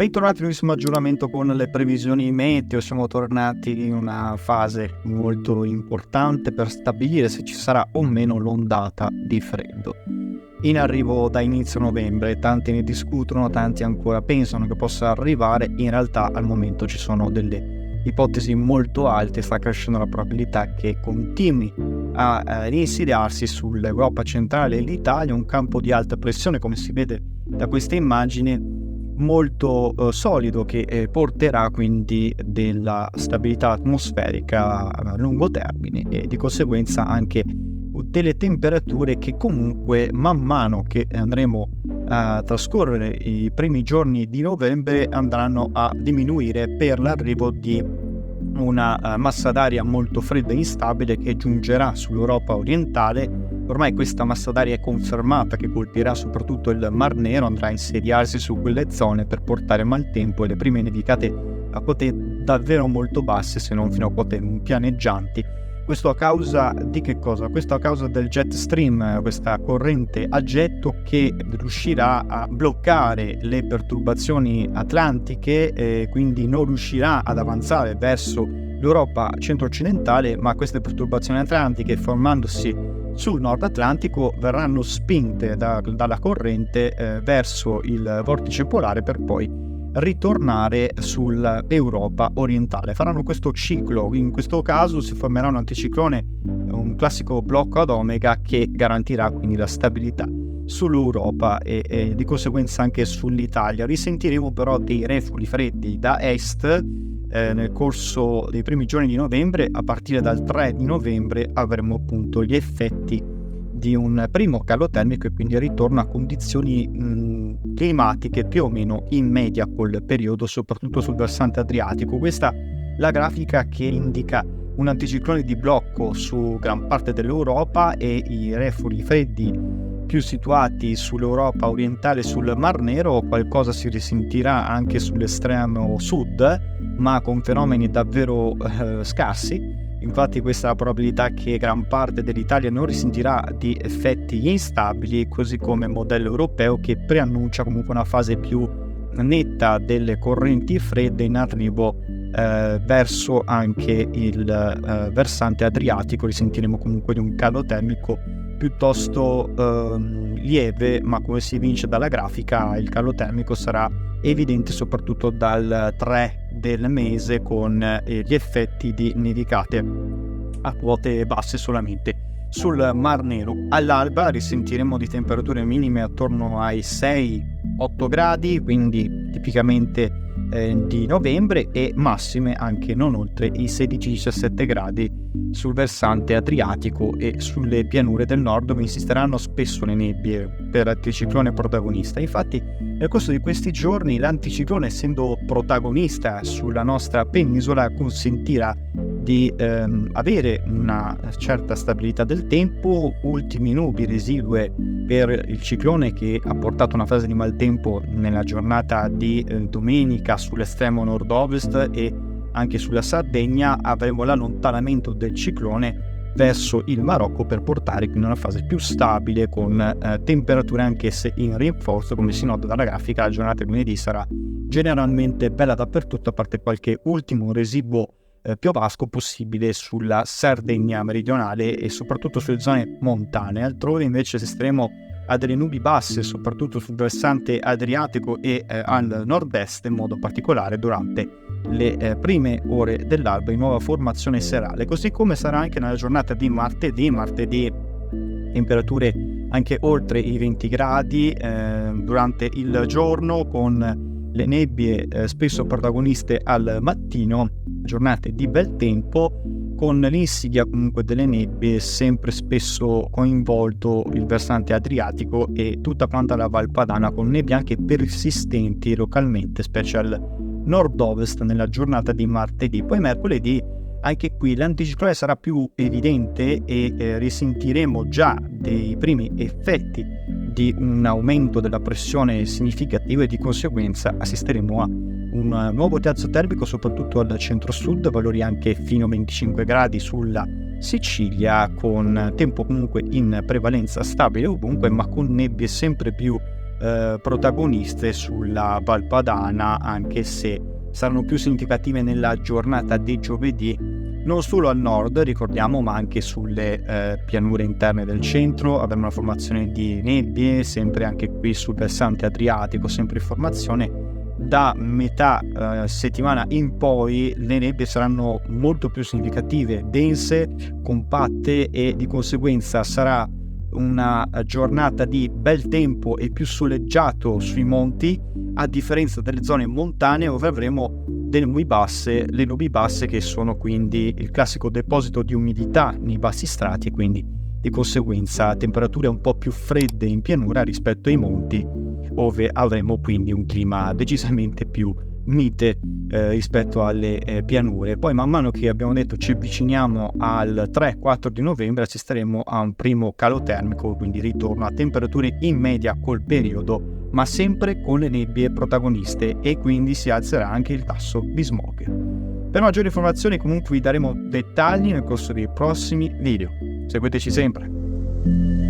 Bentornati al nuovissimo aggiornamento con le previsioni meteo. Siamo tornati in una fase molto importante per stabilire se ci sarà o meno l'ondata di freddo. In arrivo da inizio novembre, tanti ne discutono, tanti ancora pensano che possa arrivare. In realtà al momento ci sono delle ipotesi molto alte, sta crescendo la probabilità che continui a reinsediarsi sull'Europa centrale e l'Italia, un campo di alta pressione, come si vede da questa immagine, molto solido, che porterà quindi della stabilità atmosferica a lungo termine e di conseguenza anche delle temperature che comunque man mano che andremo a trascorrere i primi giorni di novembre andranno a diminuire per l'arrivo di una massa d'aria molto fredda e instabile che giungerà sull'Europa orientale. Ormai questa massa d'aria è confermata che colpirà soprattutto il Mar Nero, andrà a insediarsi su quelle zone per portare maltempo e le prime nevicate a quote davvero molto basse, se non fino a quote pianeggianti. Questo a causa di che cosa? Questo a causa del jet stream, questa corrente a getto che riuscirà a bloccare le perturbazioni atlantiche, quindi non riuscirà ad avanzare verso l'Europa centro-occidentale, ma queste perturbazioni atlantiche, formandosi sul nord Atlantico, verranno spinte dalla corrente verso il vortice polare per poi ritornare sull'Europa orientale. Faranno questo ciclo. In questo caso si formerà un anticiclone, un classico blocco ad omega, che garantirà quindi la stabilità sull'Europa e di conseguenza anche sull'Italia. Risentiremo però dei reflui freddi da est nel corso dei primi giorni di novembre. A partire dal 3 di novembre avremo appunto gli effetti di un primo calo termico e quindi ritorno a condizioni climatiche più o meno in media col periodo, soprattutto sul versante adriatico. Questa è la grafica che indica un anticiclone di blocco su gran parte dell'Europa e i reflui freddi più situati sull'Europa orientale e sul Mar Nero. Qualcosa si risentirà anche sull'estremo sud, ma con fenomeni davvero scarsi. Infatti questa è la probabilità che gran parte dell'Italia non risentirà di effetti instabili, così come il modello europeo, che preannuncia comunque una fase più netta delle correnti fredde in arrivo verso anche il versante adriatico. Risentiremo comunque di un calo termico piuttosto lieve, ma come si evince dalla grafica il calo termico sarà evidente soprattutto dal 3 del mese, con gli effetti di nevicate a quote basse solamente sul Mar Nero. All'alba risentiremo di temperature minime attorno ai 6-8 gradi, quindi tipicamente di novembre, e massime anche non oltre i 16-17 gradi sul versante adriatico e sulle pianure del nord, dove insisteranno spesso le nebbie per l'anticiclone protagonista. Infatti nel corso di questi giorni l'anticiclone, essendo protagonista sulla nostra penisola, consentirà di avere una certa stabilità del tempo. Ultimi nubi residue per il ciclone, che ha portato una fase di maltempo nella giornata di domenica sull'estremo nord-ovest e anche sulla Sardegna. Avremo l'allontanamento del ciclone verso il Marocco per portare quindi una fase più stabile, con temperature anch'esse in rinforzo. Come si nota dalla grafica, la giornata di lunedì sarà generalmente bella dappertutto, a parte qualche ultimo residuo piovasco possibile sulla Sardegna meridionale e soprattutto sulle zone montane. Altrove invece assisteremo a delle nubi basse, soprattutto sul versante adriatico e al nord-est, in modo particolare durante le prime ore dell'alba in nuova formazione serale. Così come sarà anche nella giornata di martedì temperature anche oltre i 20 gradi durante il giorno, con le nebbie spesso protagoniste al mattino. Giornate di bel tempo, con l'insidia comunque delle nebbie, sempre spesso coinvolto il versante adriatico e tutta quanta la Val Padana, con nebbie anche persistenti localmente, specie al nord-ovest nella giornata di martedì. Poi mercoledì, anche qui l'anticiclone sarà più evidente e risentiremo già dei primi effetti di un aumento della pressione significativo, e di conseguenza assisteremo a un nuovo terzo termico soprattutto al centro-sud, valori anche fino a 25 gradi sulla Sicilia, con tempo comunque in prevalenza stabile ovunque, ma con nebbie sempre più protagoniste sulla Val Padana, anche se saranno più significative nella giornata di giovedì, non solo al nord, ricordiamo, ma anche sulle pianure interne del centro. Avremo una formazione di nebbie, sempre anche qui sul versante adriatico, sempre in formazione. Da metà settimana in poi le nebbie saranno molto più significative, dense, compatte, e di conseguenza sarà una giornata di bel tempo e più soleggiato sui monti, a differenza delle zone montane dove avremo delle nubi basse, le nubi basse che sono quindi il classico deposito di umidità nei bassi strati, e quindi di conseguenza temperature un po' più fredde in pianura rispetto ai monti, dove avremo quindi un clima decisamente più mite rispetto alle pianure. Poi man mano che abbiamo detto ci avviciniamo al 3-4 di novembre, assisteremo a un primo calo termico, quindi ritorno a temperature in media col periodo, ma sempre con le nebbie protagoniste, e quindi si alzerà anche il tasso di smog. Per maggiori informazioni comunque vi daremo dettagli nel corso dei prossimi video. Seguiteci sempre.